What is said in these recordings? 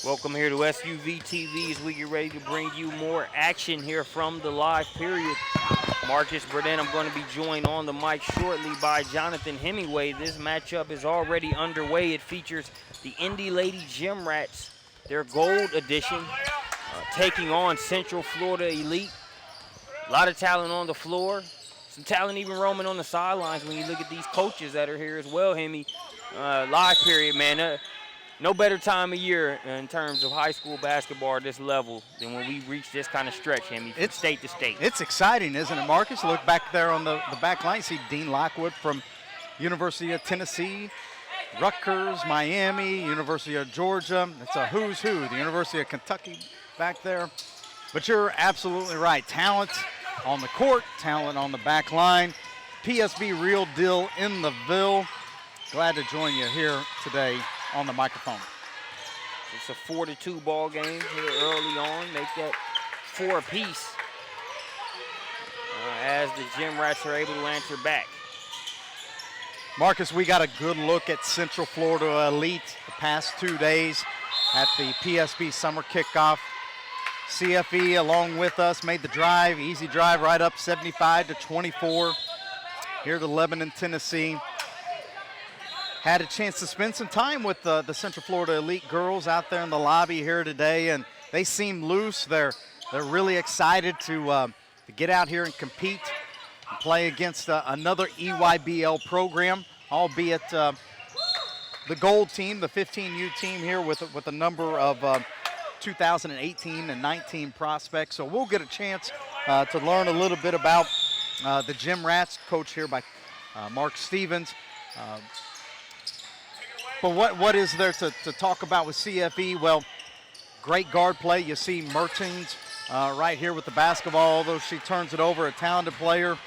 Welcome here to SUV TV as we get ready to bring you more action here from the live period. Marcus Burden, I'm going to be joined on the mic shortly by Jonathan Hemingway. This matchup is already underway. It features the Indy Lady Gym Rats, their gold edition, taking on Central Florida Elite. A lot of talent on the floor. Some talent even roaming on the sidelines when you look at these coaches that are here as well, Hemi. Live period, man. No better time of year in terms of high school basketball at this level than when we reach this kind of stretch, Hemi, from state to state. It's exciting, isn't it, Marcus? Look back there on the back line. See Dean Lockwood from University of Tennessee, Rutgers, Miami, University of Georgia. It's a who's who. The University of Kentucky back there. But you're absolutely right. Talent on the court, talent on the back line. PSB Real Deal in the Ville. Glad to join you here today on the microphone. It's a 4-2 ball game here early on. Make that 4 apiece as the Gym Rats are able to answer back. Marcus, we got a good look at Central Florida Elite the past 2 days at the PSB summer kickoff. CFE along with us made the drive, easy drive right up 75-24 here to Lebanon, Tennessee. Had a chance to spend some time with the Central Florida Elite girls out there in the lobby here today, and they seem loose. They're really excited to get out here and compete and play against another EYBL program, albeit the gold team, the 15U team here with a number of 2018 and 19 prospects. So we'll get a chance to learn a little bit about the Gym Rats, coached here by Mark Stevens. But what is there to talk about with CFE? Well, great guard play. You see Mertens right here with the basketball, although she turns it over, a talented player.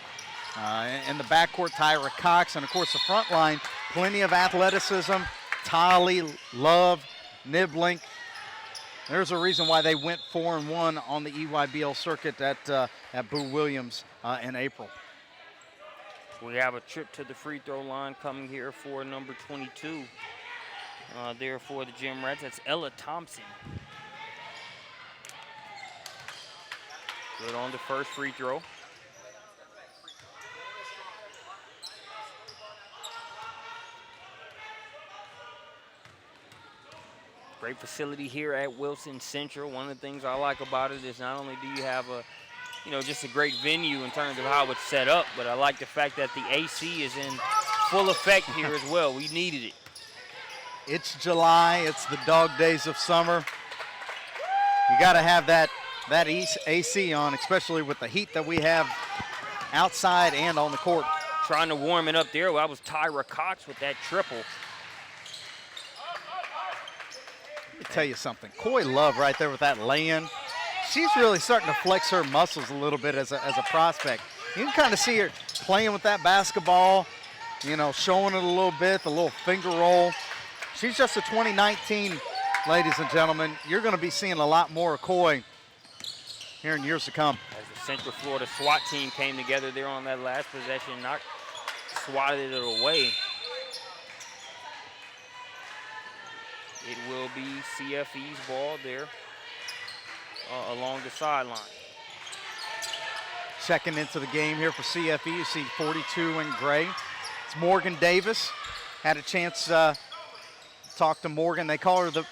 In the backcourt, Tyra Cox. And, of course, the front line, plenty of athleticism. Tolly, Love, Niblink. There's a reason why they went 4-1 on the EYBL circuit at Boo Williams in April. We have a trip to the free throw line coming here for number 22. There for the Gym Rats, that's Ella Thompson. Good on the first free throw. Great facility here at Wilson Central. One of the things I like about it is not only do you have just a great venue in terms of how it's set up, but I like the fact that the AC is in full effect here as well. We needed it. It's July. It's the dog days of summer. You got to have that AC on, especially with the heat that we have outside and on the court. Trying to warm it up there. Well, that was Tyra Cox with that triple. Let me tell you something. Coy Love right there with that lay-in. She's really starting to flex her muscles a little bit as a prospect. You can kind of see her playing with that basketball, showing it a little bit, the little finger roll. She's just a 2019, ladies and gentlemen. You're going to be seeing a lot more of Coy here in years to come. As the Central Florida SWAT team came together there on that last possession, swatted it away. It will be CFE's ball there along the sideline. Checking into the game here for CFE, you see 42 in gray. It's Morgan Davis. Had a chance talk to Morgan. They call her the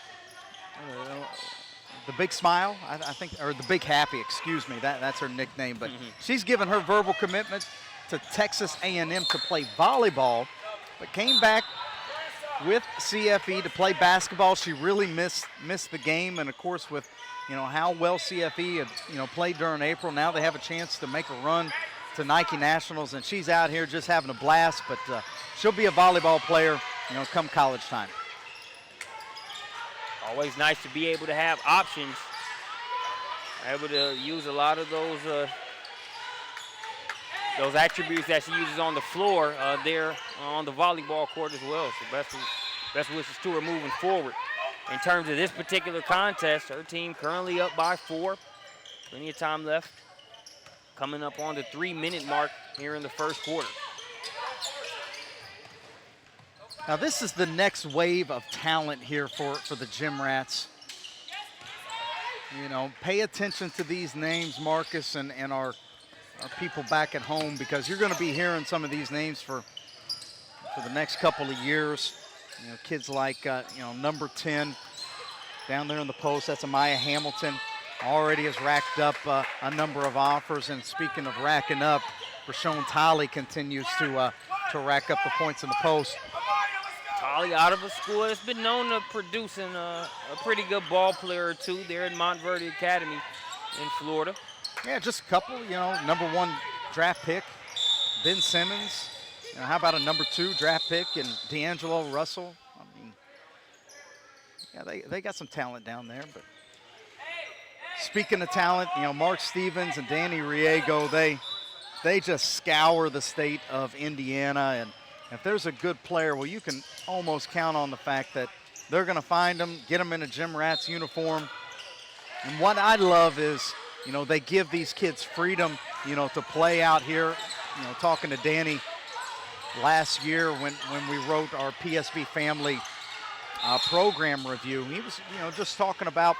Big Smile, I think, or the Big Happy, excuse me. That's her nickname. But she's given her verbal commitment to Texas A&M to play volleyball, but came back with CFE to play basketball. She really missed the game, and of course with how well CFE had played during April, now they have a chance to make a run to Nike Nationals, and she's out here just having a blast. But she'll be a volleyball player come college time. Always nice to be able to have options, able to use a lot of those attributes that she uses on the floor there on the volleyball court as well. So best wishes to her moving forward. In terms of this particular contest, her team currently up by 4. Plenty of time left. Coming up on the 3-minute mark here in the first quarter. Now this is the next wave of talent here for the Gym Rats. You know, pay attention to these names, Marcus, and our people back at home, because you're going to be hearing some of these names for the next couple of years. You know, kids like, number 10 down there in the post, that's Amaya Hamilton, already has racked up a number of offers. And speaking of racking up, Rashawn Tolley continues to rack up the points in the post. Tolley out of a school that's been known to producing a pretty good ball player or two there at Montverde Academy in Florida. Yeah, just a couple, number 1 draft pick, Ben Simmons. How about a number 2 draft pick and D'Angelo Russell? I mean, yeah, they got some talent down there. But speaking of talent, Mark Stevens and Danny Riego, they just scour the state of Indiana. And if there's a good player, well, you can almost count on the fact that they're going to find them, get them in a Gym Rats uniform. And what I love is, they give these kids freedom, to play out here. Talking to Danny last year when we wrote our PSB family program review, he was, just talking about,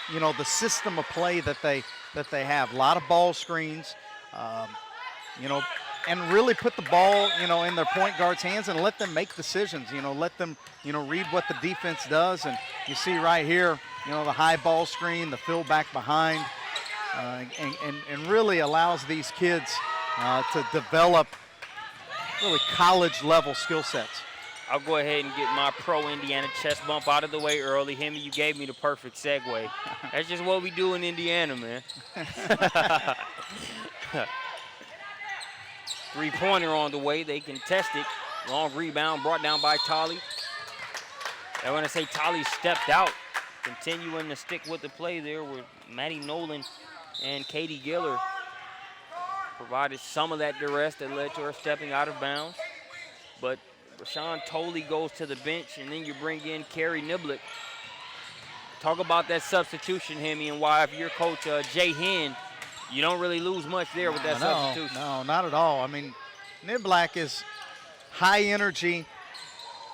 the system of play that they have. A lot of ball screens, and really put the ball, in their point guard's hands and let them make decisions. Let them, read what the defense does. And you see right here, the high ball screen, the fill back behind, and really allows these kids to develop really college-level skill sets. I'll go ahead and get my pro-Indiana chest bump out of the way early. Hemi, you gave me the perfect segue. That's just what we do in Indiana, man. Three-pointer on the way. They can test it. Long rebound brought down by Tolley. I want to say Tolley stepped out, continuing to stick with the play there with Maddie Nolan and Katie Giller. Provided some of that duress that led to her stepping out of bounds. But Rashawn Tolley goes to the bench, and then you bring in Carrie Niblick. Talk about that substitution, Hemi, and why if you're coach Jay Hinn, you don't really lose much there with that substitution. No, not at all. I mean, Niblick is high energy.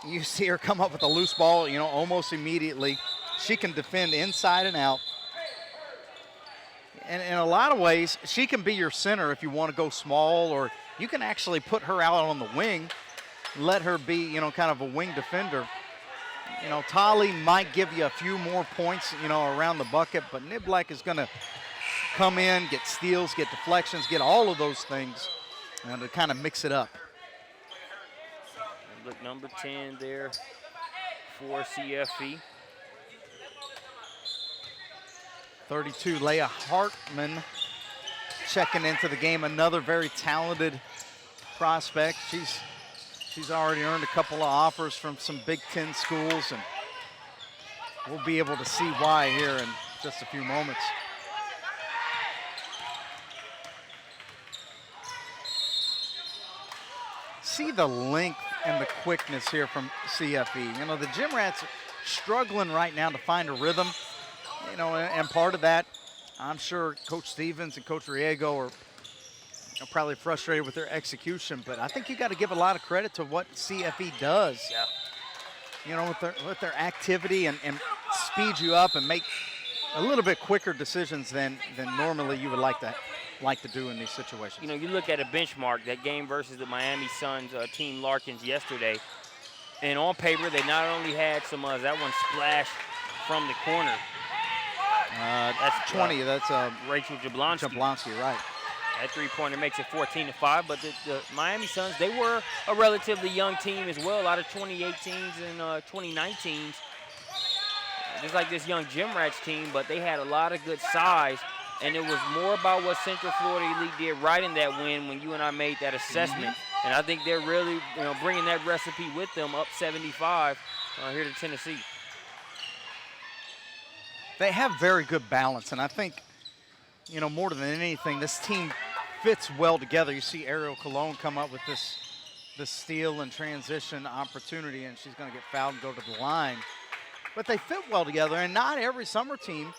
You see her come up with a loose ball, almost immediately. She can defend inside and out. And in a lot of ways, she can be your center if you want to go small, or you can actually put her out on the wing, let her be, kind of a wing defender. Tolley might give you a few more points, around the bucket, but Niblick is going to come in, get steals, get deflections, get all of those things, and to kind of mix it up. Look, number 10 there for CFE. 32, Leah Hartman checking into the game. Another very talented prospect. She's already earned a couple of offers from some Big Ten schools, and we'll be able to see why here in just a few moments. See the length and the quickness here from CFE. The Gym Rats struggling right now to find a rhythm. And part of that, I'm sure Coach Stevens and Coach Riego are probably frustrated with their execution, but I think you got to give a lot of credit to what CFE does. Yeah. With their activity and speed you up and make a little bit quicker decisions than normally you would like to do in these situations. You look at a benchmark, that game versus the Miami Suns Team Larkins yesterday, and on paper they not only had some that one splash from the corner. That's 20. That's Rachel Jablonski. Jablonski, right. That three-pointer makes it 14-5, but the Miami Suns, they were a relatively young team as well, a lot of 2018s and 2019s. Just like this young Gym Rats team, but they had a lot of good size, and it was more about what Central Florida Elite did right in that win when you and I made that assessment. And I think they're really bringing that recipe with them up 75 here to Tennessee. They have very good balance, and I think, more than anything, this team fits well together. You see Ariel Colon come up with this steal and transition opportunity, and she's going to get fouled and go to the line. But they fit well together, and not every summer team,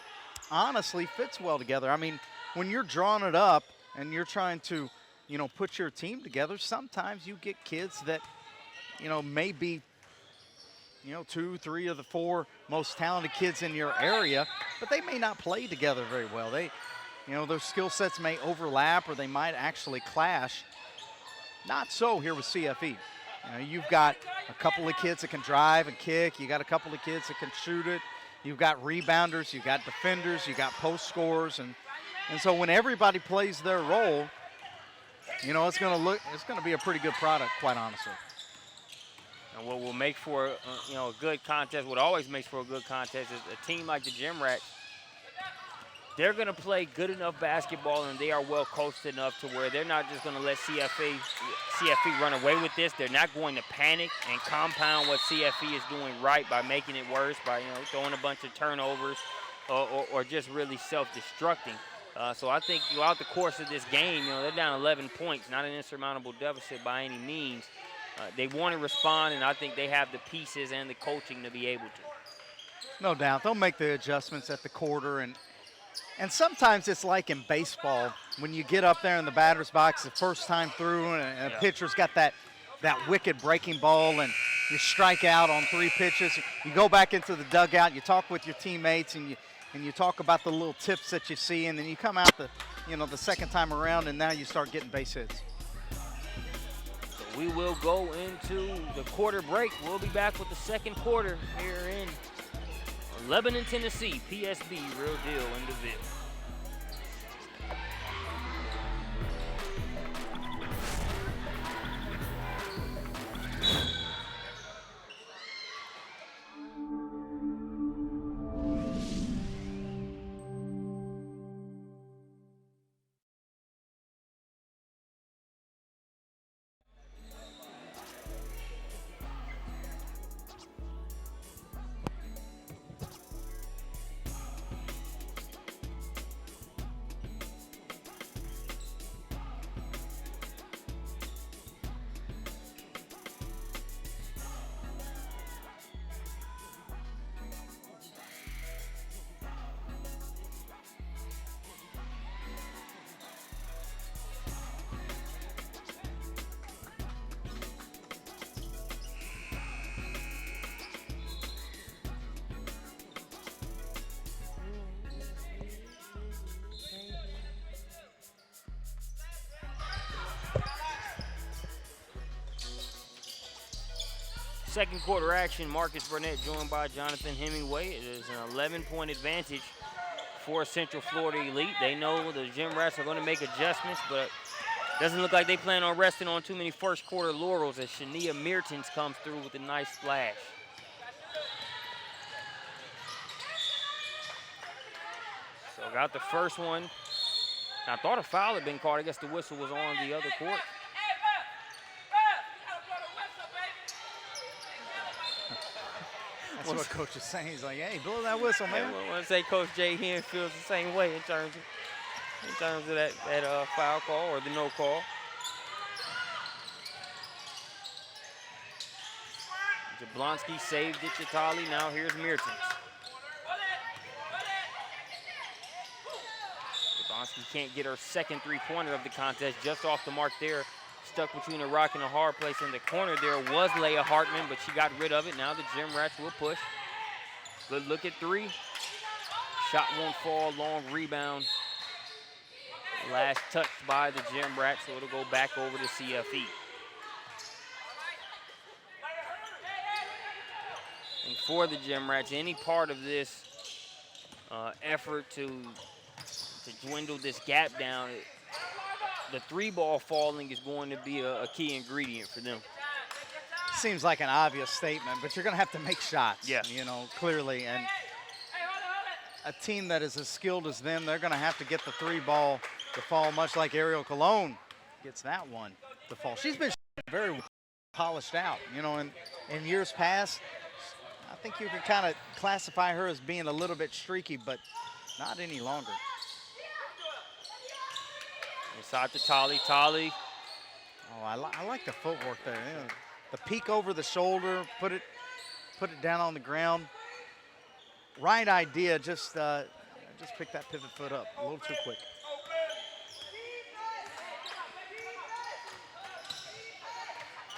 honestly, fits well together. I mean, when you're drawing it up and you're trying to, put your team together, sometimes you get kids that, may be you know, 2, 3 of the 4 most talented kids in your area, but they may not play together very well. They, you know, their skill sets may overlap or they might actually clash. Not so here with CFE. You know, you've got a couple of kids that can drive and kick. You got a couple of kids that can shoot it. You've got rebounders, you've got defenders, you got post scorers, and so when everybody plays their role, you know, it's going to be a pretty good product, quite honestly. And what will make for you know, a good contest, what always makes for a good contest, is a team like the Gym Rats. They're going to play good enough basketball, and they are well coached enough to where they're not just going to let CFE run away with this. They're not going to panic and compound what CFE is doing right by making it worse, by, you know, throwing a bunch of turnovers or just really self-destructing. So I think throughout the course of this game, you know, they're down 11 points, not an insurmountable deficit by any means. They want to respond, and I think they have the pieces and the coaching to be able to. No doubt. They'll make the adjustments at the quarter, and sometimes it's like in baseball, when you get up there in the batter's box the first time through and a pitcher's got that wicked breaking ball and you strike out on 3 pitches, you go back into the dugout, you talk with your teammates and you talk about the little tips that you see, and then you come out the second time around and now you start getting base hits. So we will go into the quarter break. We'll be back with the second quarter here in Lebanon, Tennessee. PSB, Real Deal in the Ville. Second quarter action, Marcus Burnett joined by Jonathan Hemingway. It is an 11-point advantage for Central Florida Elite. They know the Gym Rats are going to make adjustments, but it doesn't look like they plan on resting on too many first quarter laurels as Shania Meertens comes through with a nice splash. So got the first one. I thought a foul had been called. I guess the whistle was on the other court. That's what Coach is saying. He's like, hey, blow that whistle, man. I want to say Coach Jay Hen feels the same way in terms of that foul call or the no call. Jablonski saved it to Tolly. Now here's Meertens. Jablonski can't get her second three-pointer of the contest, just off the mark there. Stuck between a rock and a hard place in the corner there was Leah Hartman, but she got rid of it. Now the Gym Rats will push. Good look at 3. Shot won't fall, long rebound. Last touch by the Gym Rats, so it'll go back over to CFE. And for the Gym Rats, any part of this effort to dwindle this gap down, the 3-ball falling is going to be a key ingredient for them. Seems like an obvious statement, but you're going to have to make shots, yeah, you know, clearly. And a team that is as skilled as them, they're going to have to get the 3-ball to fall, much like Ariel Colon gets that one to fall. She's been very polished out, you know, and in years past, I think you can kind of classify her as being a little bit streaky, but not any longer. Inside to Tolly. Tolly. Oh, I like the footwork there. You know, the peek over the shoulder, put it down on the ground. Right idea, just pick that pivot foot up a little too quick.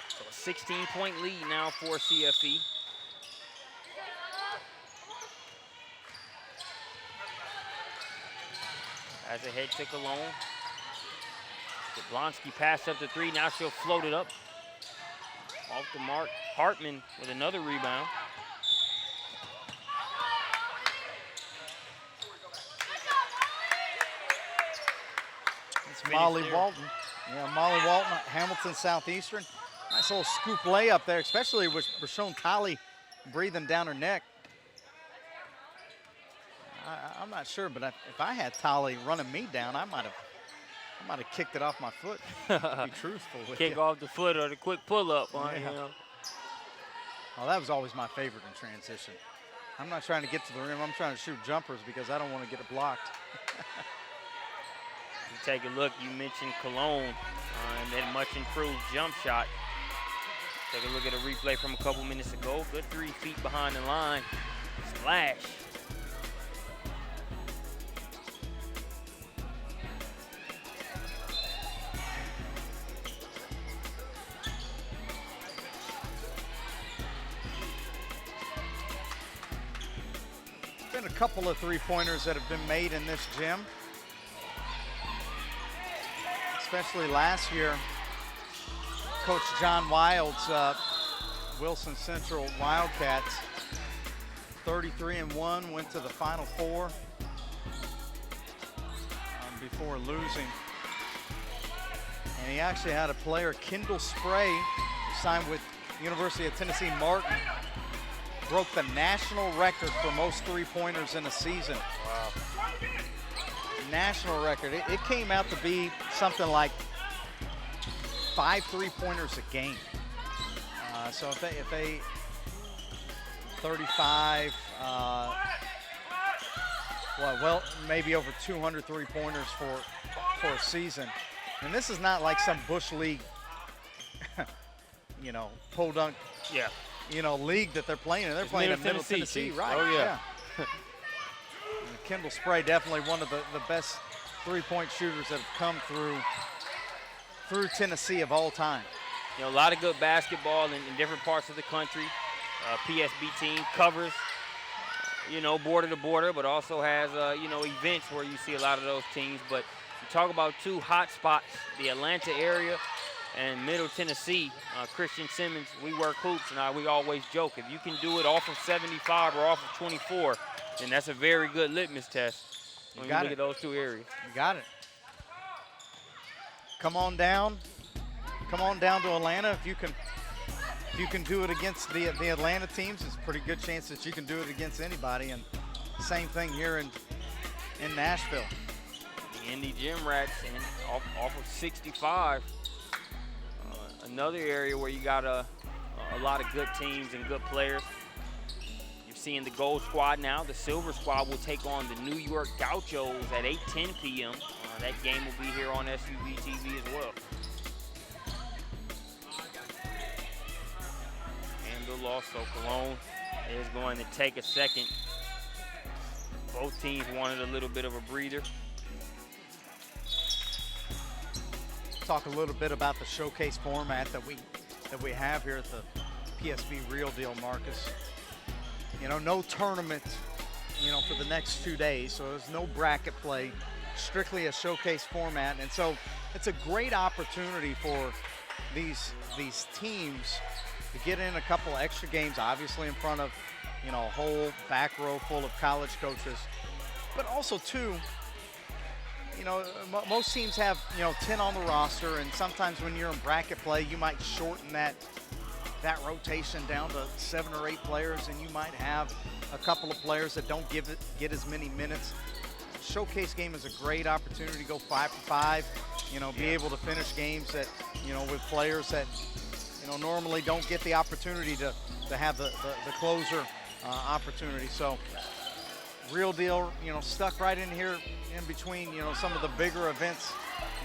So a 16-point lead now for CFE. Pass ahead to Cologne. Jablonski passed up the three. Now she'll float it up. Off the mark. Hartman with another rebound. It's Molly Walton. Yeah, Molly Walton, Hamilton Southeastern. Nice little scoop layup there, especially with Rashawn Talley breathing down her neck. I'm not sure, but if I had Talley running me down, I might have kicked it off my foot. To be truthful with Kick you. off the foot or the quick pull-up. Yeah. You know. Oh, that was always my favorite in transition. I'm not trying to get to the rim. I'm trying to shoot jumpers because I don't want to get it blocked. You take a look. You mentioned Cologne and that much improved jump shot. Take a look at a replay from a couple minutes ago. Good 3 feet behind the line. Splash. Been a couple of three-pointers that have been made in this gym. Especially last year, Coach John Wild's Wilson Central Wildcats, 33-1, went to the Final Four before losing. And he actually had a player, Kendall Spray, who signed with University of Tennessee Martin, broke the national record for most three-pointers in a season. Wow. National record. It came out to be something like 5 three-pointers a game. So if they 35, well, maybe over 200 three-pointers for a season. And this is not like some Bush League, pole dunk, league that they're playing in. They're playing in Middle Tennessee, right? Oh, yeah. Kendall Spray, definitely one of the best three-point shooters that have come through Tennessee of all time. A lot of good basketball in different parts of the country. PSB team covers, border to border, but also has, events where you see a lot of those teams. But you talk about 2 hot spots, the Atlanta area and Middle Tennessee. Christian Simmons, we work hoops, and we always joke, if you can do it off of 75 or off of 24, then that's a very good litmus test when you look at those 2 areas. You got it. Come on down to Atlanta. If you can do it against the Atlanta teams, it's a pretty good chance that you can do it against anybody. And same thing here in Nashville. The Indy Gym Rats off of 65. Another area where you got a lot of good teams and good players. You're seeing the Gold Squad now. The Silver Squad will take on the New York Gauchos at 8:10 p.m. That game will be here on SUV TV as well. And also Cologne is going to take a second. Both teams wanted a little bit of a breather. Talk a little bit about the showcase format that we have here at the PSB Real Deal, Marcus. No tournament, for the next 2 days, so there's no bracket play, strictly a showcase format. And so it's a great opportunity for these teams to get in a couple extra games, obviously in front of, a whole back row full of college coaches. But also, too, most teams have, 10 on the roster, and sometimes when you're in bracket play, you might shorten that rotation down to 7 or 8 players, and you might have a couple of players that don't get as many minutes. Showcase game is a great opportunity to go 5 for 5, be able to finish games that, with players that, normally don't get the opportunity to have the closer opportunity. So Real Deal, stuck right in here in between, some of the bigger events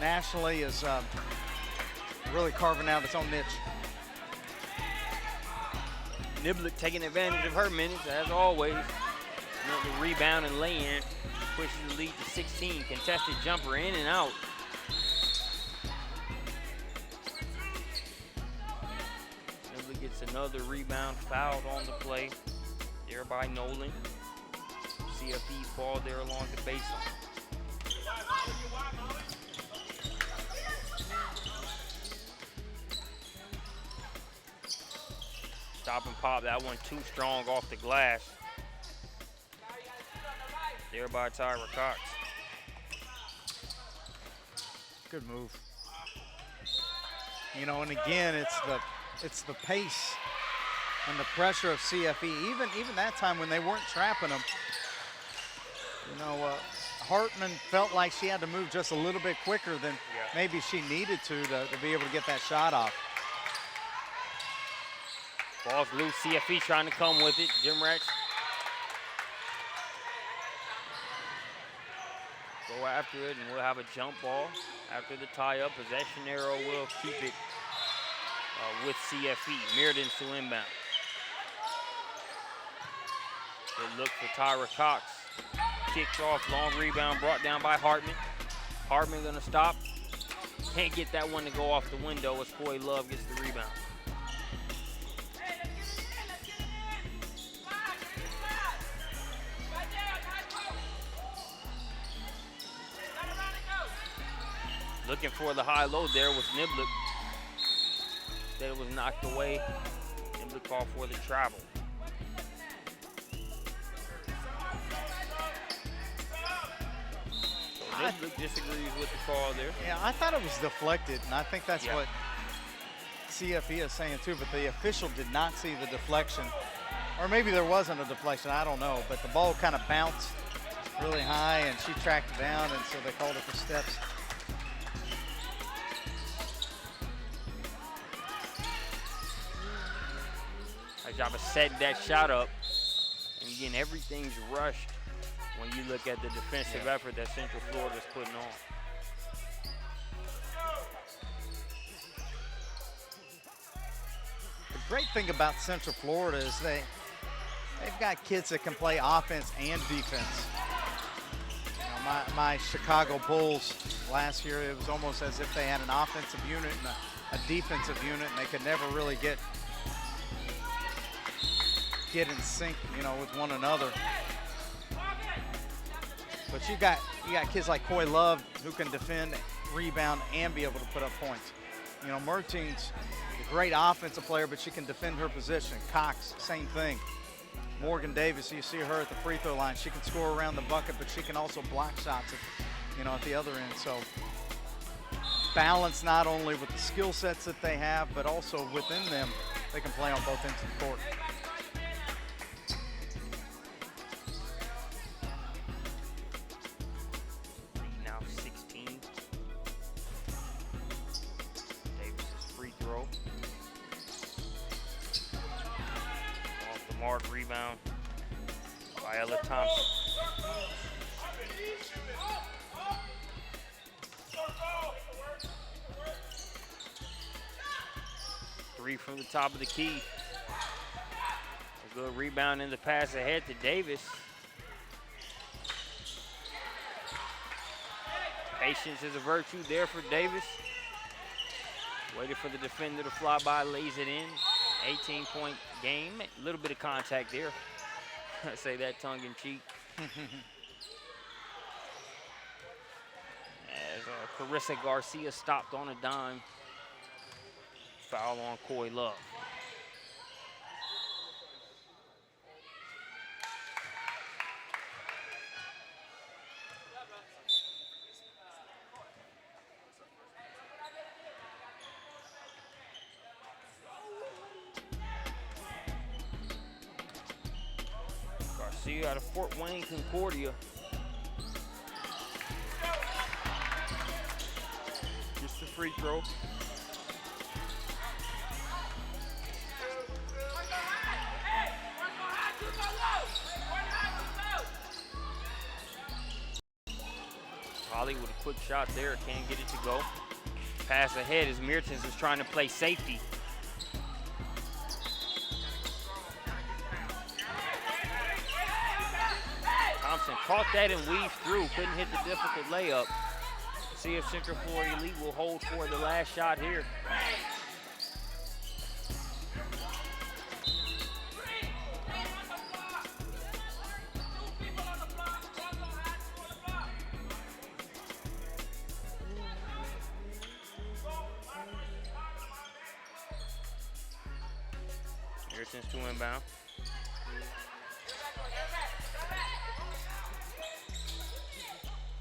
nationally, is really carving out its own niche. Niblick taking advantage of her minutes, as always. The rebound and lay-in pushes the lead to 16. Contested jumper in and out. Niblick gets another rebound, fouled on the play there by Nolan. CFE's ball there along the baseline. Stop and pop, that one too strong off the glass. There by Tyra Cox. Good move. You know, and again, it's the pace and the pressure of CFE. Even that time when they weren't trapping them, you know, Hartman felt like she had to move just a little bit quicker than maybe she needed to be able to get that shot off. Ball's loose, CFE trying to come with it. Jim Rex. Go after it, and we'll have a jump ball after the tie-up. Possession arrow will keep it with CFE. Meredith to inbound. Good look for Tyra Cox. Kicks off, long rebound brought down by Hartman. Hartman gonna stop. Can't get that one to go off the window as Coy Love gets the rebound. Looking for the high-low there was Niblick. That was knocked away. Niblick called for the travel. So Niblick disagrees with the call there. Yeah, I thought it was deflected, and I think that's what CFE is saying too, but the official did not see the deflection. Or maybe there wasn't a deflection, I don't know, but the ball kind of bounced really high, and she tracked it down, and so they called it for steps. Job of setting that shot up, and again, everything's rushed when you look at the defensive effort that Central Florida's putting on. The great thing about Central Florida is they've got kids that can play offense and defense. You know, my Chicago Bulls last year, it was almost as if they had an offensive unit and a defensive unit, and they could never really get in sync, you know, with one another. But you got kids like Coy Love who can defend, rebound, and be able to put up points. You know, Mertine's a great offensive player, but she can defend her position. Cox, same thing. Morgan Davis, you see her at the free throw line. She can score around the bucket, but she can also block shots at the other end. So balance not only with the skill sets that they have, but also within them, they can play on both ends of the court. Rebound by Ella Thompson. Three from the top of the key. A good rebound in the pass ahead to Davis. Patience is a virtue there for Davis. Waited for the defender to fly by, lays it in. 18-point game. A little bit of contact there. I say that tongue in cheek. As Carissa Garcia stopped on a dime. Foul on Coy Love. Out of Fort Wayne, Concordia. Just a free throw. Holly with a quick shot there, can't get it to go. Pass ahead as Mertens is trying to play safety. Thompson caught that and weaved through, couldn't hit the difficult layup. See if Central Florida Elite will hold for the last shot here. Harrison's to inbound.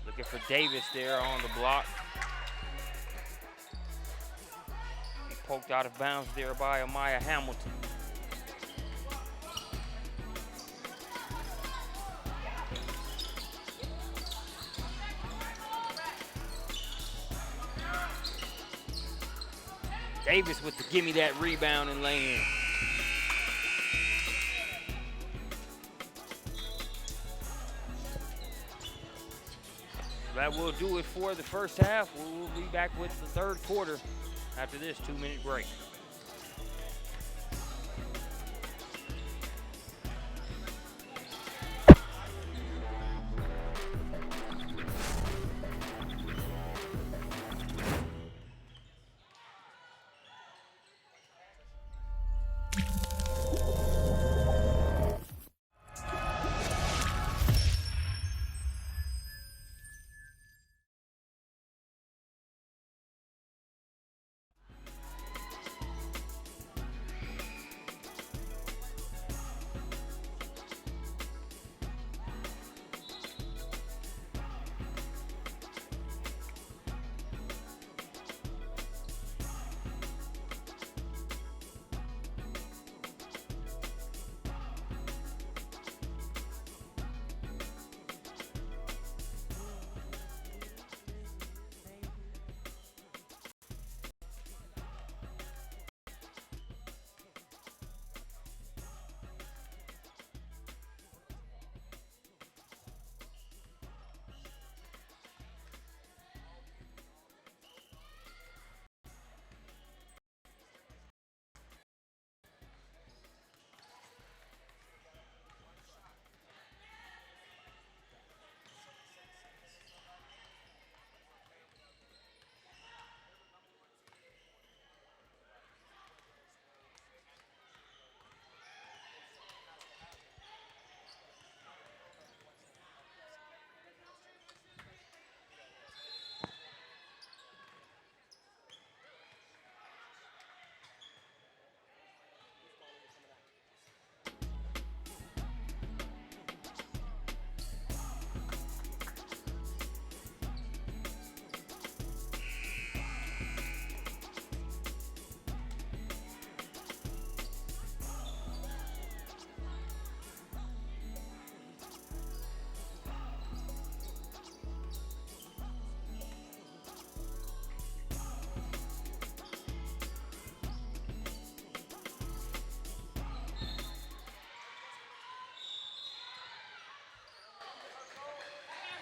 Looking for Davis there on the block. He poked out of bounds there by Amaya Hamilton. Davis with the gimme that rebound and lay in. That will do it for the first half. We'll be back with the third quarter after this 2-minute break.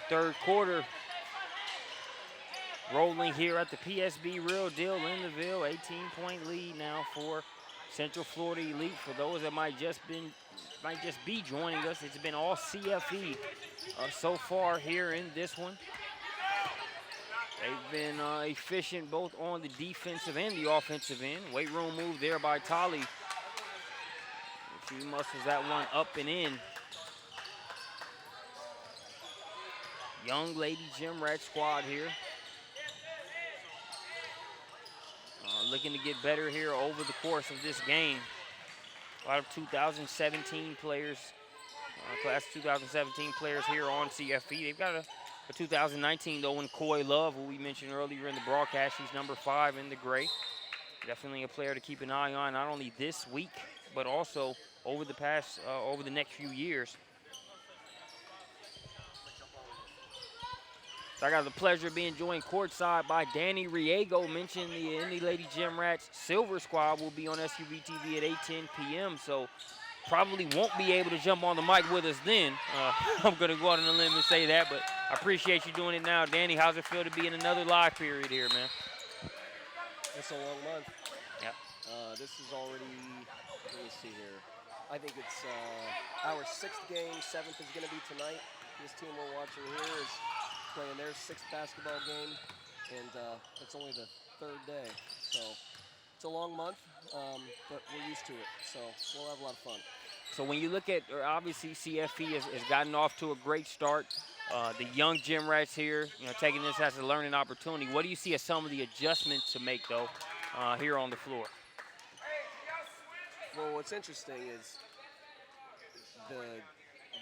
Third quarter rolling here at the PSB Real Deal in the Ville. 18-point lead now for Central Florida Elite. For those that might just be joining us, it's been all CFE so far here in this one. They've been efficient both on the defensive and the offensive end. Weight room move there by Tolly. She muscles that one up and in. Young Lady Gym Rat squad here. Looking to get better here over the course of this game. A lot of 2017 players, class 2017 players here on CFE. They've got a 2019 though in Coy Love, who we mentioned earlier in the broadcast. She's number 5 in the gray. Definitely a player to keep an eye on, not only this week, but also over the next few years. So I got the pleasure of being joined courtside by Danny Riego. Mentioned the Indy Lady Gym Rats Silver Squad will be on SUV TV at 8:10 p.m. So probably won't be able to jump on the mic with us then. I'm going to go out on a limb and say that, but I appreciate you doing it now. Danny, how's it feel to be in another live period here, man? It's a long month. Yeah. This is already, let me see here. I think it's our 6th game. 7th is going to be tonight. This team we're watching here is playing their 6th basketball game, and it's only the 3rd day. So it's a long month, but we're used to it. So we'll have a lot of fun. So when you look at, obviously CFE has gotten off to a great start. The young gym rats here, taking this as a learning opportunity. What do you see as some of the adjustments to make, though, here on the floor? Well, what's interesting is the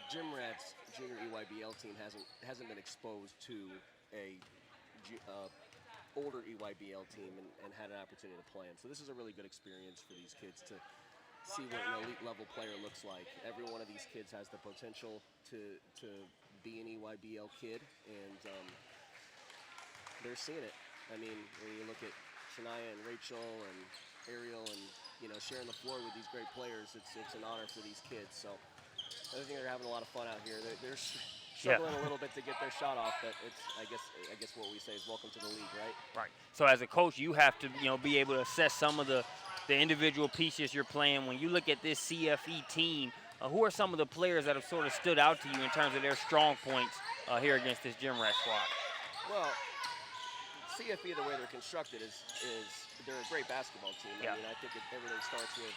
Gym Rats junior EYBL team hasn't been exposed to a older EYBL team and had an opportunity to play in. So this is a really good experience for these kids to see what an elite level player looks like. Every one of these kids has the potential to be an EYBL kid, and they're seeing it. I mean, when you look at Shania and Rachel and Ariel and, sharing the floor with these great players, it's an honor for these kids. So I think they're having a lot of fun out here. They're struggling a little bit to get their shot off, but it's I guess what we say is welcome to the league, right? Right. So as a coach, you have to be able to assess some of the individual pieces you're playing. When you look at this CFE team, who are some of the players that have sort of stood out to you in terms of their strong points here against this Gym Rat squad? Well, CFE, the way they're constructed, is they're a great basketball team. I mean, I think everything starts with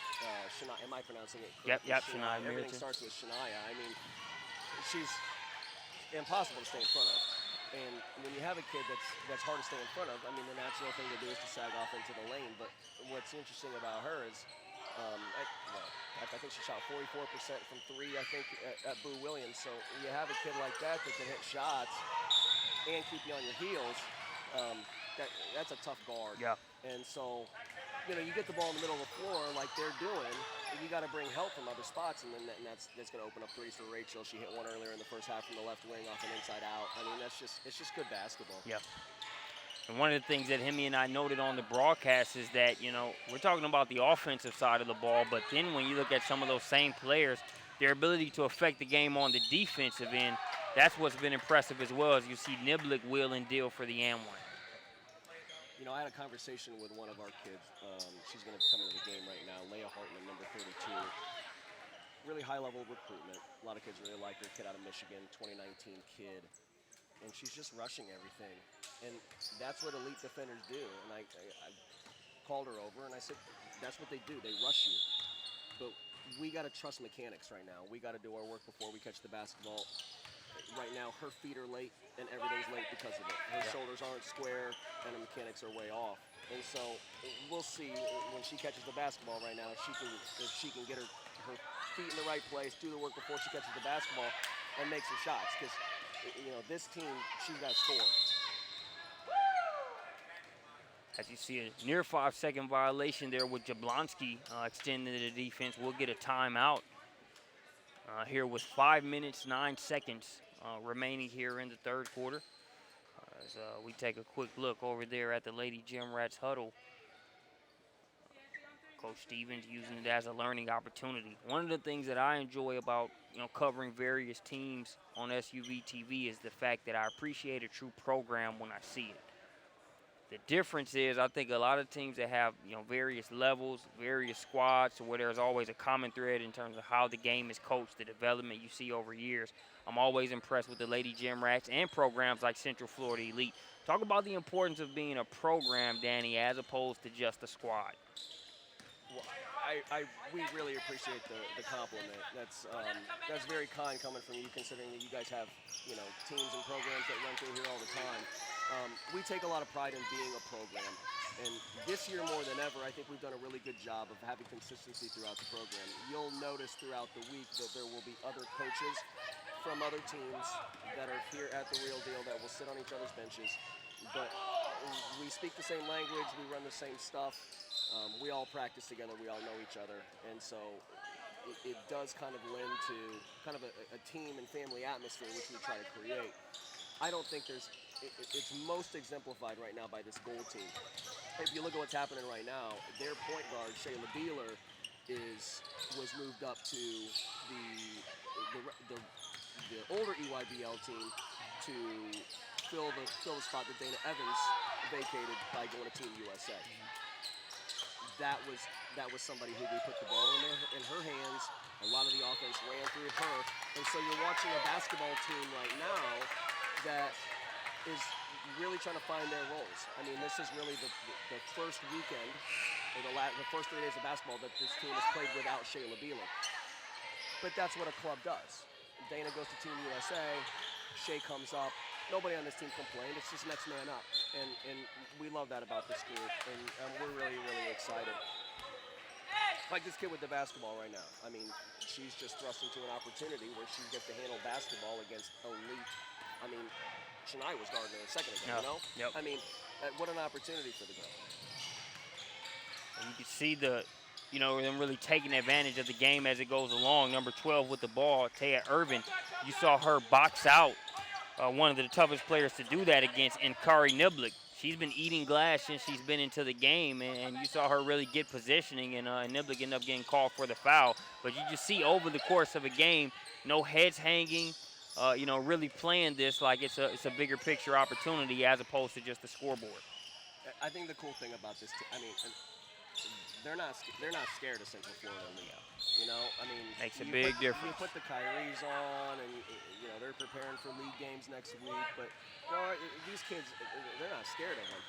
Shania. Am I pronouncing it correctly? Yep, Shania. Everything starts with Shania. I mean, she's impossible to stay in front of. And when you have a kid that's hard to stay in front of, I mean, the natural thing to do is to sag off into the lane. But what's interesting about her is, I think she shot 44% from three, I think, at Boo Williams. So you have a kid like that can hit shots and keep you on your heels. That's a tough guard. Yeah. And so, you get the ball in the middle of the floor like they're doing, and you got to bring help from other spots, and then that's going to open up threes for Rachel. She hit one earlier in the first half from the left wing off an inside out. I mean, it's just good basketball. Yeah. And one of the things that Hemi and I noted on the broadcast is that, we're talking about the offensive side of the ball, but then when you look at some of those same players, their ability to affect the game on the defensive end, that's what's been impressive as well, as you see Niblick, Will, and Deal for the and one. I had a conversation with one of our kids. She's going to come into the game right now, Leah Hartman, number 32. Really high-level recruitment. A lot of kids really like her. Kid out of Michigan, 2019 kid. And she's just rushing everything. And that's what elite defenders do. And I called her over, and I said, that's what they do. They rush you. But we got to trust mechanics right now. We got to do our work before we catch the basketball. Right now, her feet are late, and everything's late because of it. Her shoulders aren't square, and the mechanics are way off. And so we'll see when she catches the basketball right now if she can get her feet in the right place, do the work before she catches the basketball, and makes her shots. Because this team, she's got to score. As you see, a near 5-second violation there with Jablonski extending the defense. We'll get a timeout here with 5 minutes, 9 seconds remaining here in the third quarter. As we take a quick look over there at the Lady Gym Rats huddle. Coach Stevens using it as a learning opportunity. One of the things that I enjoy about covering various teams on SUV TV is the fact that I appreciate a true program when I see it. The difference is I think a lot of teams that have various levels, various squads, where there's always a common thread in terms of how the game is coached, the development you see over years. I'm always impressed with the Lady Gym Rats and programs like Central Florida Elite. Talk about the importance of being a program, Danny, as opposed to just a squad. Well, we really appreciate the compliment. That's very kind coming from you, considering that you guys have teams and programs that run through here all the time. We take a lot of pride in being a program, and this year more than ever, I think we've done a really good job of having consistency throughout the program. You'll notice throughout the week that there will be other coaches from other teams that are here at the Real Deal that will sit on each other's benches, but we speak the same language, we run the same stuff. We all practice together, we all know each other, and so it does kind of lend to kind of a team and family atmosphere which we try to create. I don't think it's most exemplified right now by this gold team. If you look at what's happening right now, their point guard, Shayla Beeler, was moved up to the older EYBL team to fill the spot that Dana Evans vacated by going to Team USA. That was somebody who we put the ball in her hands. A lot of the offense ran through her, and so you're watching a basketball team right now that is really trying to find their roles. I mean, this is really the first weekend, or the first 3 days of basketball that this team has played without Shayla Beeler. But that's what a club does. Dana goes to Team USA, Shay comes up. Nobody on this team complained. It's just next man up, and we love that about this group, and we're really, really excited. Like this kid with the basketball right now. I mean, she's just thrust into an opportunity where she gets to handle basketball against elite. I mean, Shania was guarding her a second ago, you know? Yep. I mean, what an opportunity for the girl. And you can see them really taking advantage of the game as it goes along. Number 12 with the ball, Taya Irvin. You saw her box out one of the toughest players to do that against, and Kari Niblick. She's been eating glass since she's been into the game, and you saw her really get positioning, and Niblick ended up getting called for the foul. But you just see over the course of a game, no heads hanging, really playing this like it's a bigger picture opportunity as opposed to just the scoreboard. I think the cool thing about this, they're not scared of Central Florida League. You know, I mean, makes a big difference. You put the Kyries on, and they're preparing for league games next week. But these kids, they're not scared of them.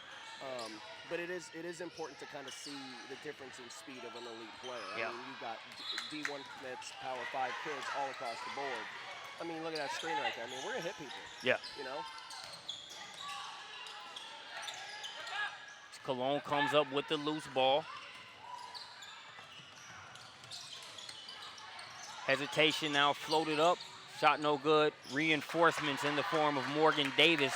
But it is important to kind of see the difference in speed of an elite player. I mean, you've got D1 commits, Power 5 kids all across the board. I mean, look at that screen right there. I mean, we're gonna hit people. Yeah. You know. Cologne comes up with the loose ball. Hesitation now floated up. Shot no good. Reinforcements in the form of Morgan Davis,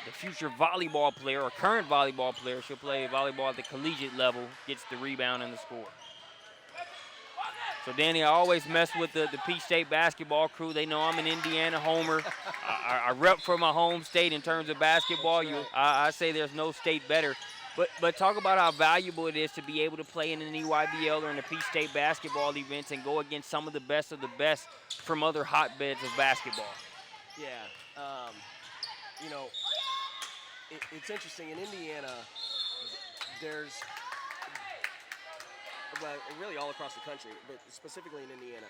the future volleyball player or current volleyball player. She'll play volleyball at the collegiate level, gets the rebound and the score. So, Danny, I always mess with the Peach State basketball crew. They know I'm an Indiana homer. I rep for my home state in terms of basketball. Right. I say there's no state better. But talk about how valuable it is to be able to play in an EYBL or in a Peach State basketball events and go against some of the best from other hotbeds of basketball. Yeah. It's interesting. In Indiana, there's, well, really all across the country, but specifically in Indiana,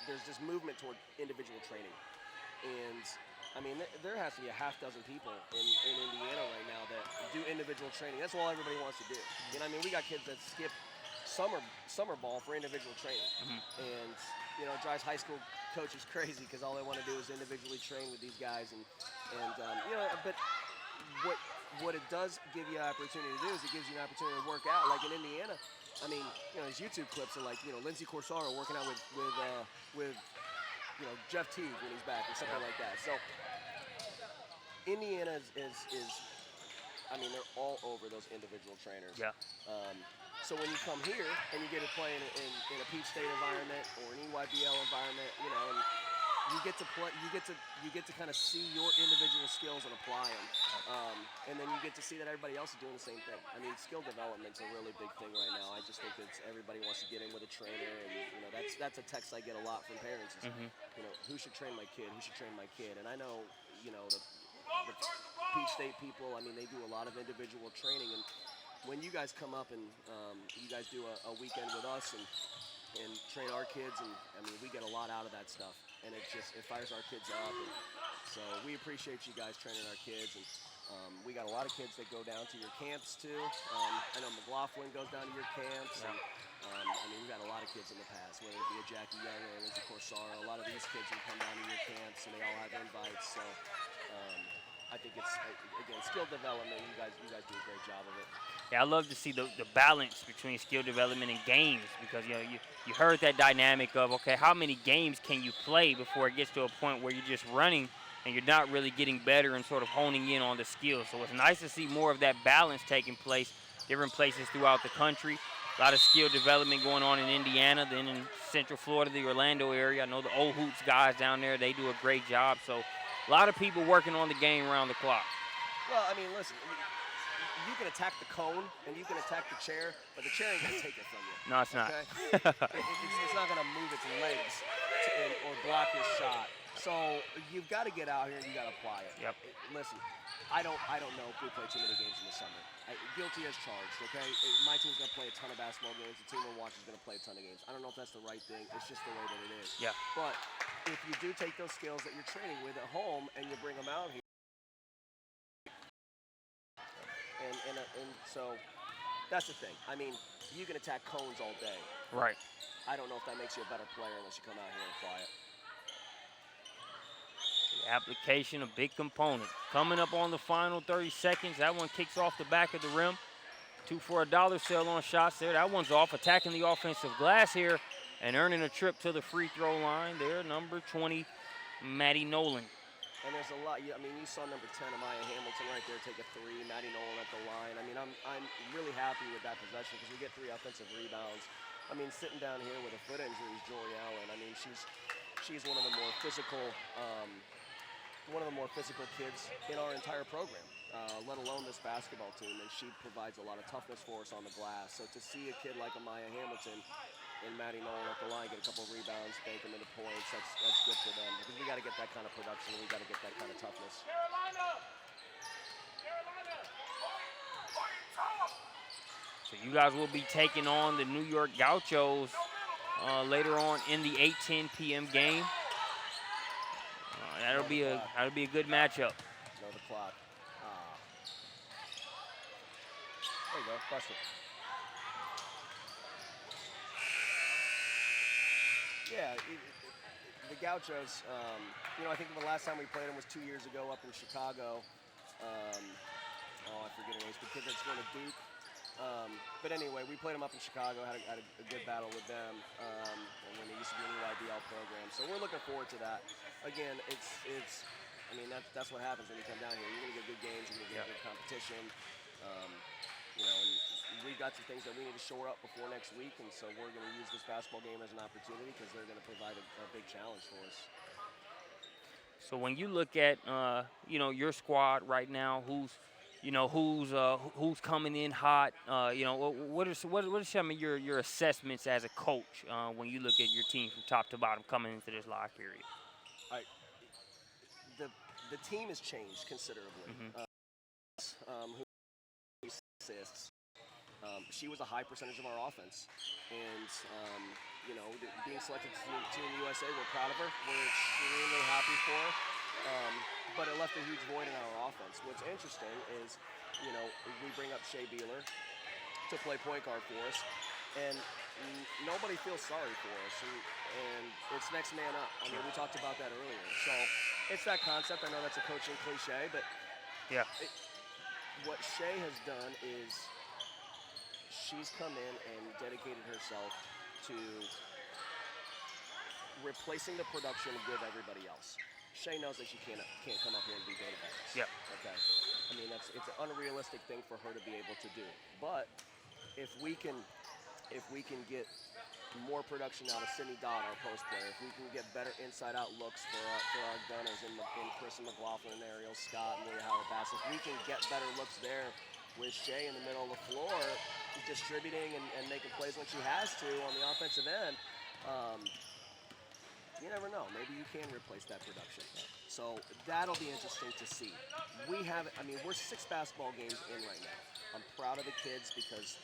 there's this movement toward individual training. And I mean, there has to be a half dozen people in Indiana right now that do individual training. That's all everybody wants to do. You know, I mean, we got kids that skip summer ball for individual training, and it drives high school coaches crazy because all they want to do is individually train with these guys, but what it does give you an opportunity to do is it gives you an opportunity to work out. Like in Indiana, I mean, these YouTube clips are like, Lindsay Corsaro working out with Jeff Teague when he's back or something like that. So Indiana is I mean, they're all over those individual trainers. Yeah. So when you come here and you get to play in a Peach State environment or an EYBL environment, and you get to play, you get to kind of see your individual skills and apply them, and then you get to see that everybody else is doing the same thing. I mean, skill development's a really big thing right now. I just think that everybody wants to get in with a trainer, and that's a text I get a lot from parents. Is, who should train my kid? Who should train my kid? And I know, the Peach State people. I mean, they do a lot of individual training, and when you guys come up and you guys do a weekend with us and train our kids, and I mean, we get a lot out of that stuff, and it fires our kids up. And so we appreciate you guys training our kids, and we got a lot of kids that go down to your camps too. I know McLaughlin goes down to your camps, and I mean, we've got a lot of kids in the past, whether it be a Jackie Young or a Lindsay Corsaro. A lot of these kids will come down to your camps, and they all have invites. So I think it's, again, skill development. You guys do a great job of it. Yeah, I love to see the balance between skill development and games, because you heard that dynamic of, okay, how many games can you play before it gets to a point where you're just running and you're not really getting better and sort of honing in on the skills. So it's nice to see more of that balance taking place, different places throughout the country. A lot of skill development going on in Indiana, then in Central Florida, the Orlando area. I know the Old Hoops guys down there, they do a great job. So a lot of people working on the game around the clock. Well, I mean, listen, you can attack the cone and you can attack the chair, but the chair ain't going to take it from you. No, it's not. Okay? it's not going to move its legs or block your shot. So you've got to get out here and you got to apply it. Yep. Listen, I don't know if we play too many games in the summer. Guilty as charged, okay? My team's going to play a ton of basketball games. The team we're watching is going to play a ton of games. I don't know if that's the right thing. It's just the way that it is. Yeah. But if you do take those skills that you're training with at home and you bring them out here, and so that's the thing. I mean, you can attack cones all day. Right. I don't know if that makes you a better player unless you come out here and apply it. The application, a big component. Coming up on the final 30 seconds. That one kicks off the back of the rim. 2 for $1 sale on shots there. That one's off, attacking the offensive glass here and earning a trip to the free throw line there, number 20, Maddie Nolan. And there's a lot. I mean, you saw number 10, Amaya Hamilton, right there take a three. Maddie Nolan at the line. I mean, I'm really happy with that possession because we get 3 offensive rebounds. I mean, sitting down here with a foot injury is Jory Allen. I mean, she's one of the more physical kids in our entire program, let alone this basketball team. And she provides a lot of toughness for us on the glass. So to see a kid like Amaya Hamilton and Maddie Nolan at the line get a couple of rebounds, bank them into points, that's good for them because we got to get that kind of production and we got to get that kind of toughness. So you guys will be taking on the New York Gauchos later on in the 8:10 p.m. game. That'll be a good matchup. Know the clock. There you go, bust it. Yeah, the Gauchos, I think the last time we played them was 2 years ago up in Chicago. I forget her name. The kid that's going to Duke. But anyway, we played them up in Chicago, had a good battle with them when they used to be an EYBL program. So we're looking forward to that. Again, that's what happens when you come down here. You're going to get good games, you're going to get good competition. And we've got some things that we need to shore up before next week, and so we're going to use this basketball game as an opportunity because they're going to provide a big challenge for us. So when you look at your squad right now, who's coming in hot? What are some of your assessments as a coach when you look at your team from top to bottom coming into this live period? The team has changed considerably. Who assists? She was a high percentage of our offense, and being selected to Team USA, we're proud of her. We're extremely happy for her. But it left a huge void in our offense. What's interesting is, we bring up Shea Beeler to play point guard for us, and nobody feels sorry for us, and it's next man up. I mean, we talked about that earlier. So it's that concept. I know that's a coaching cliche, but what Shea has done is she's come in and dedicated herself to replacing the production with everybody else. Shea knows that she can't come up here and be databases. Yeah. Okay. I mean, it's an unrealistic thing for her to be able to do. But if we can get more production out of Sydney Dodd, our post player, if we can get better inside-out looks for our gunners in Kristen McLaughlin, Ariel Scott, and Leah Howard-Bass, if we can get better looks there with Shea in the middle of the floor, distributing and making plays when she has to on the offensive end, you never know. Maybe you can replace that production. So that'll be interesting to see. We're 6 basketball games in right now. I'm proud of the kids because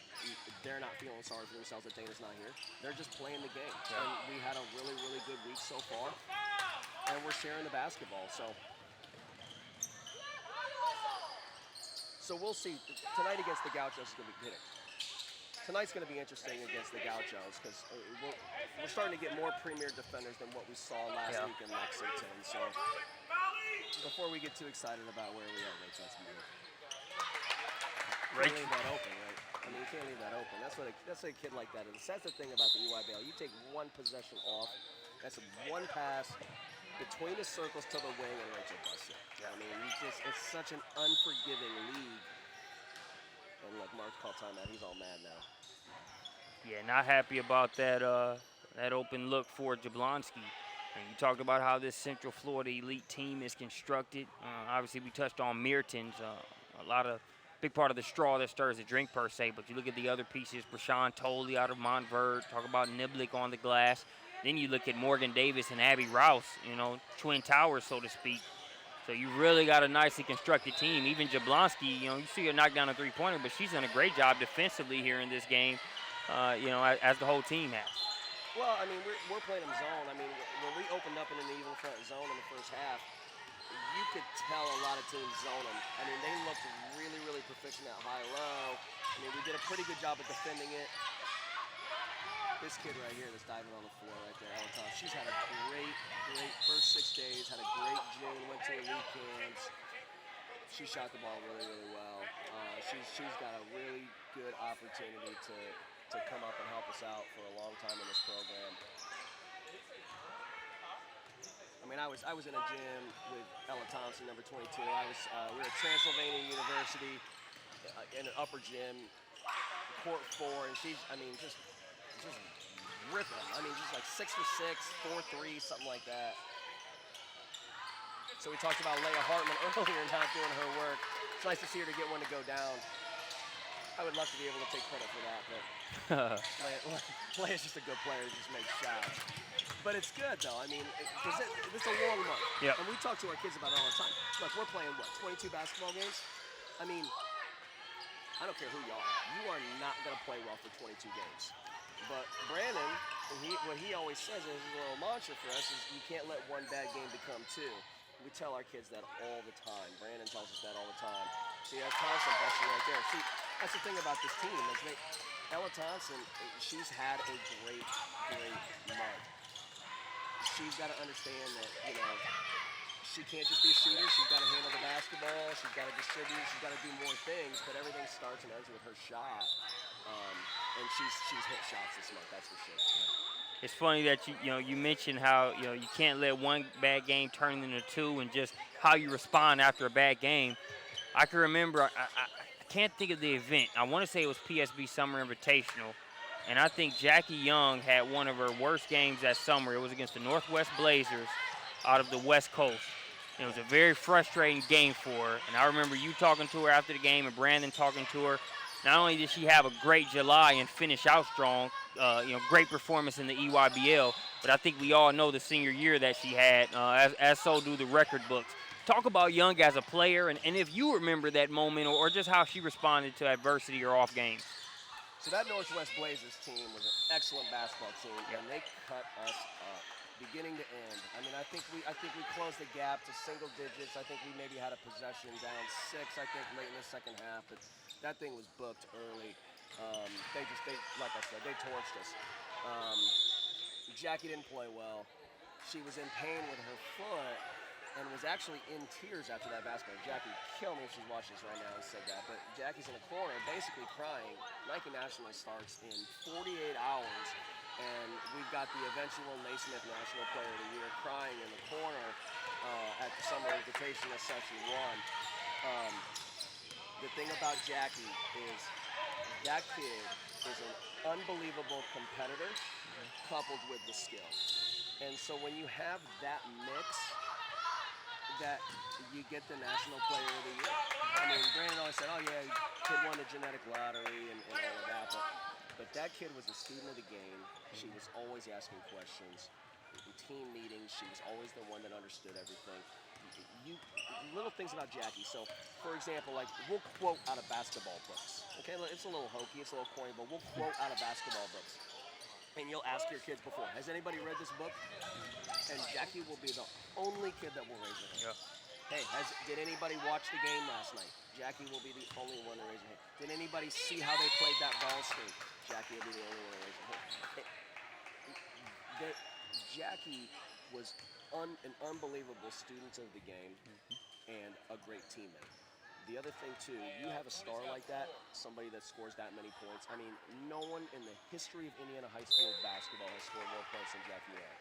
they're not feeling sorry for themselves that Dana's not here. They're just playing the game. Yeah. And we had a really, really good week so far. And we're sharing the basketball. So we'll see. Tonight against the Gauchos is going to be hitting. Tonight's going to be interesting against the Gauchos because we're starting to get more premier defenders than what we saw last week in Lexington. So before we get too excited about where we are, let's move. You can't leave that open, right? I mean, you can't leave that open. That's what a kid like that is. That's the thing about the EYBL. You take one possession off, that's one pass between the circles to the wing, and Rachel busts it. I mean, it's such an unforgiving league. And look, Mark's called timeout. He's all mad now. Yeah, not happy about that open look for Jablonski. And you talked about how this Central Florida elite team is constructed. Obviously, we touched on Mertens, big part of the straw that stirs the drink per se. But you look at the other pieces, Brashawn Tolley out of Montverde. Talk about Niblick on the glass. Then you look at Morgan Davis and Abby Rouse, twin towers, so to speak. So you really got a nicely constructed team. Even Jablonski, you see her knock down a three-pointer, but she's done a great job defensively here in this game, as the whole team has. Well, I mean, we're playing them zone. I mean, when we opened up in an even front zone in the first half, you could tell a lot of teams zone them. I mean, they looked really, really proficient at high-low. I mean, we did a pretty good job at defending it. This kid right here that's diving on the floor right there, Ellen, she's had a great first 6 days, had a great June, went to elite camps. She shot the ball really, really well. She's got a really good opportunity to come up and help us out for a long time in this program. I mean, I was in a gym with Ella Thompson, number 22. We were at Transylvania University in an upper gym, court 4, and she's, I mean, just ripping. I mean, just like 6 for 6, 4-3, something like that. So we talked about Leah Hartman earlier not doing her work. It's nice to see her to get one to go down. I would love to be able to take credit for that, but Leah's just a good player who just makes shots. But it's good, though. I mean, it's a long month. Yep. And we talk to our kids about it all the time. Look, we're playing, what, 22 basketball games? I mean, I don't care who you are not going to play well for 22 games. But Brandon, what he always says is his little mantra for us is you can't let one bad game become two. We tell our kids that all the time. Brandon tells us that all the time. See, that's Thompson busting right there. See, that's the thing about this team is Ella Thompson, she's had a great month. She's got to understand that, you know, she can't just be a shooter. She's got to handle the basketball. She's got to distribute. She's got to do more things. But everything starts and ends with her shot. And she's hit shots this month, that's for sure. It's funny that you mentioned how you can't let one bad game turn into two, and just how you respond after a bad game. I can remember, I can't think of the event. I want to say it was PSB Summer Invitational, and I think Jackie Young had one of her worst games that summer. It was against the Northwest Blazers out of the West Coast. It was a very frustrating game for her, and I remember you talking to her after the game and Brandon talking to her. Not only did she have a great July and finish out strong, great performance in the EYBL, but I think we all know the senior year that she had, as so do the record books. Talk about Young as a player, and if you remember that moment or just how she responded to adversity or off games. So that Northwest Blazers team was an excellent basketball team, and they cut us up, beginning to end. I mean, I think we closed the gap to single digits. I think we maybe had a possession down 6, I think, late in the second half, but that thing was booked early. They like I said, they torched us. Jackie didn't play well. She was in pain with her foot and was actually in tears after that basketball. Jackie, kill me if she's watching this right now and said that, but Jackie's in the corner basically crying. Nike National starts in 48 hours, and we've got the eventual Naismith National Player of the Year crying in the corner at the Summer Invitation of Section 1. The thing about Jackie is that kid is an unbelievable competitor coupled with the skill. And so when you have that mix, that you get the National Player of the Year. I mean, Brandon always said, oh yeah, kid won the genetic lottery and all of that, but that kid was a student of the game. She was always asking questions. In team meetings, she was always the one that understood everything. Little things about Jackie. So, for example, like we'll quote out of basketball books. Okay, it's a little hokey, it's a little corny, but we'll quote out of basketball books. And you'll ask your kids before, has anybody read this book? And Jackie will be the only kid that will raise their hand. Yeah. Hey, did anybody watch the game last night? Jackie will be the only one to raise her hand. Did anybody see how they played that ball screen? Jackie will be the only one to raise her hand. Jackie was an unbelievable student of the game and a great teammate. The other thing, too, you have a star like that, somebody that scores that many points. I mean, no one in the history of Indiana high school basketball has scored more points than Jackie Young.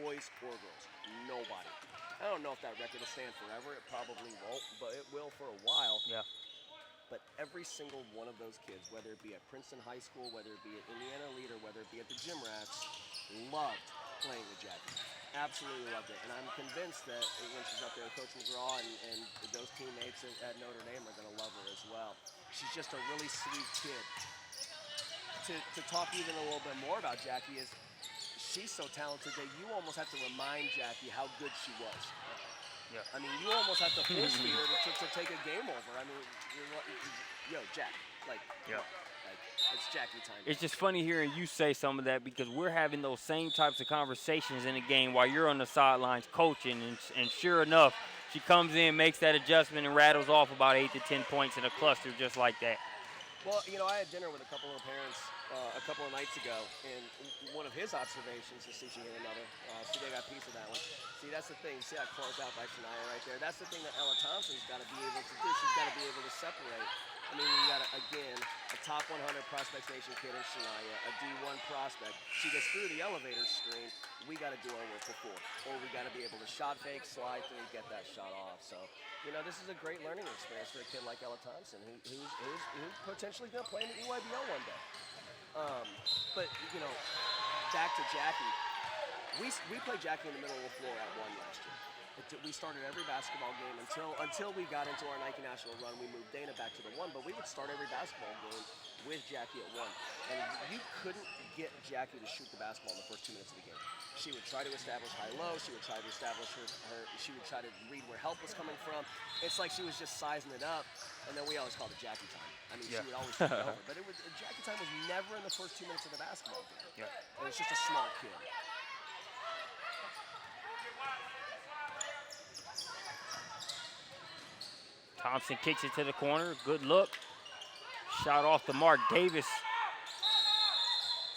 Boys or girls, nobody. I don't know if that record will stand forever. It probably won't, but it will for a while. Yeah. But every single one of those kids, whether it be at Princeton High School, whether it be at Indiana Elite, or whether it be at the Gym Rats, loved playing with Jackie. Absolutely loved it. And I'm convinced that when she's up there with Coach McGraw and those teammates at Notre Dame are going to love her as well. She's just a really sweet kid. To talk even a little bit more about Jackie is she's so talented that you almost have to remind Jackie how good she was. Yeah. I mean, you almost have to force feed her to take a game over. I mean, yo, Jack, like, yeah. Like, it's Jackie time. It's just funny hearing you say some of that because we're having those same types of conversations in the game while you're on the sidelines coaching, and sure enough, she comes in, makes that adjustment, and rattles off about 8 to 10 points in a cluster just like that. Well, you know, I had dinner with a couple of parents a couple of nights ago, and one of his observations is see she hit another. See, they got a piece of that one. See, that's the thing. See that close out by Shania right there? That's the thing that Ella Thompson's got to be able to do. She's got to be able to separate. I mean, you got, again, a top 100 Prospects Nation kid in Shania, a D1 prospect. She gets through the elevator screen. We got to do our work before. Or we got to be able to shot fake, slide through, get that shot off. So, you know, this is a great learning experience for a kid like Ella Thompson, who's potentially going to play in the EYBL one day. But, you know, back to Jackie. We played Jackie in the middle of the floor at 1 last year. We started every basketball game until we got into our Nike National run. We moved Dana back to the 1, but we would start every basketball game with Jackie at 1. And you couldn't get Jackie to shoot the basketball in the first 2 minutes of the game. She would try to establish high-low. She would try to establish she would try to read where help was coming from. It's like she was just sizing it up, and then we always called it Jackie time. I mean, she would always take it over. But Jackie time was never in the first 2 minutes of the basketball game. Yeah. And it's just a smart kid. Thompson kicks it to the corner. Good look. Shot off the mark. Davis.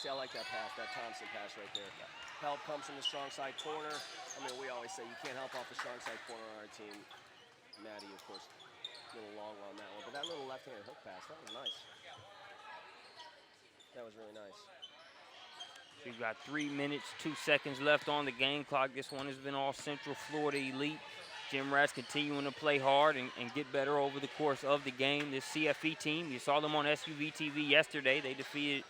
See, I like that pass, that Thompson pass right there. Help comes from the strong side corner. I mean, we always say you can't help off the strong side corner on our team. Maddie, of course, a little long on that one. But that little left-handed hook pass, that was nice. That was really nice. We've got 3 minutes, 2 seconds left on the game clock. This one has been all Central Florida elite. Jim Rat's continuing to play hard and get better over the course of the game. This CFE team, you saw them on SUV TV yesterday. They defeated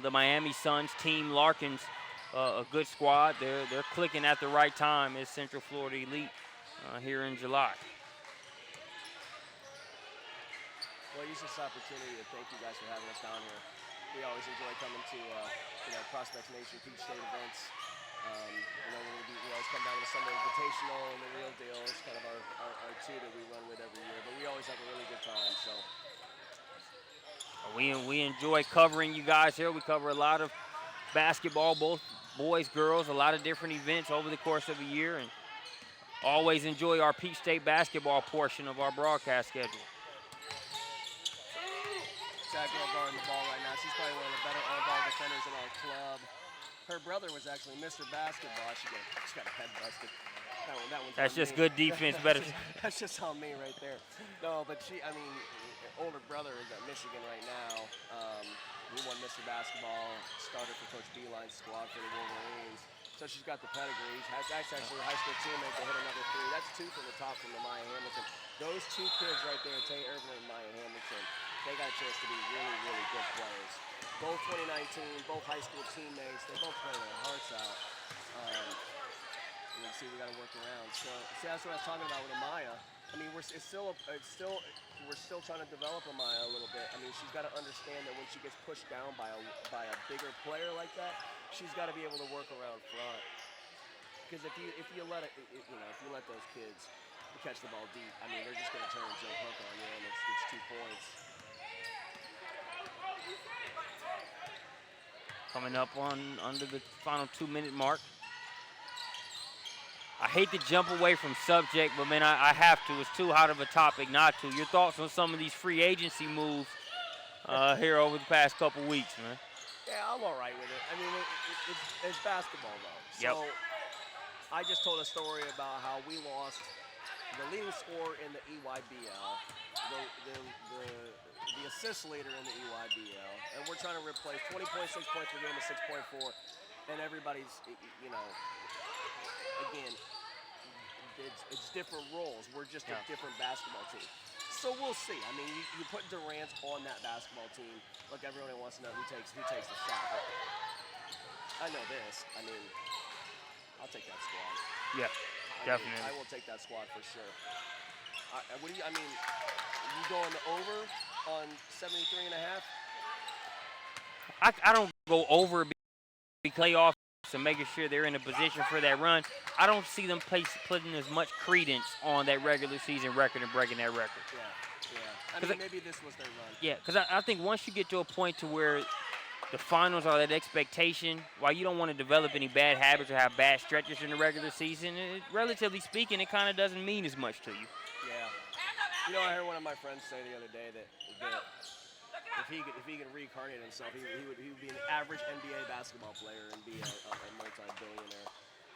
the Miami Suns team Larkins, a good squad. They're clicking at the right time as Central Florida elite here in July. Well, use this opportunity to thank you guys for having us down here. We always enjoy coming to Prospects Nation Peach State events. We always come down to the Summer Invitational and the Real Deal. It's kind of our two that we run with every year, but we always have a really good time. So we enjoy covering you guys here. We cover a lot of basketball, both boys, girls, a lot of different events over the course of a year, and always enjoy our Peach State basketball portion of our broadcast schedule. That girl guarding the ball right now. She's probably one of the better on-ball defenders in our club. Her brother was actually Mr. Basketball. She got a head busted. That one's That's just me. good defense. Better. That's just on me right there. No, but older brother is at Michigan right now. He won Mr. Basketball, started for Coach Beeline's squad for the Wolverines. So she's got the pedigree. That's actually a high school teammate that hit another 3. That's 2 from the top from the Maya Hamilton. Those 2 kids right there, Tay Irvin and Maya Hamilton, they got a chance to be really, really good players. Both 2019, both high school teammates. They both play their hearts out. You see, we got to work around. So, see, that's what I was talking about with Amaya. I mean, we're still trying to develop Amaya a little bit. I mean, she's got to understand that when she gets pushed down by a bigger player like that, she's got to be able to work around front. Because if you let those kids catch the ball deep, I mean, they're just going to turn and jump hook on you, and it's 2 points. Coming up under the final 2-minute mark. I hate to jump away from subject, but man, I have to. It's too hot of a topic not to. Your thoughts on some of these free agency moves here over the past couple weeks, man? Yeah, I'm all right with it. I mean, it's basketball, though. So I just told a story about how we lost the leading scorer in the EYBL, the assist leader in the EYBL, and we're trying to replace 20.6 points per game to 6.4, and everybody's, again, it's different roles. We're just a different basketball team. So we'll see. I mean, you put Durant on that basketball team. Look, everyone wants to know who takes the shot. But I know this. I mean, I'll take that squad. Yeah, definitely. I will take that squad for sure. You going over on 73.5? I don't go over playoffs and making sure they're in a position for that run. I don't see them putting as much credence on that regular season record and breaking that record. Yeah. I mean, maybe this was their run. Yeah, because I think once you get to a point to where the finals are that expectation, while you don't want to develop any bad habits or have bad stretches in the regular season, relatively speaking, it kind of doesn't mean as much to you. Yeah. I heard one of my friends say the other day that if he can reincarnate himself, he would be an average NBA basketball player and be a multi-billionaire.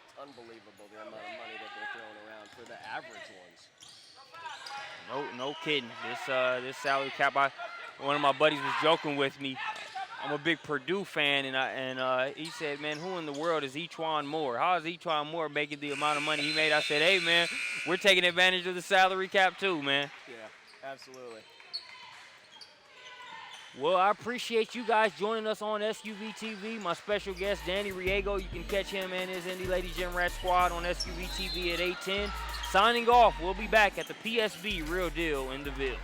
It's unbelievable the amount of money that they're throwing around for the average ones. No kidding. This salary cap. One of my buddies was joking with me. I'm a big Purdue fan, and he said, man, who in the world is E'Twaun Moore? How is E'Twaun Moore making the amount of money he made? I said, hey, man, we're taking advantage of the salary cap too, man. Yeah, absolutely. Well, I appreciate you guys joining us on SUV TV. My special guest, Danny Riego. You can catch him and his Indy Lady Gym Rat Squad on SUV TV at 8:10. Signing off. We'll be back at the PSB Real Deal in the Ville.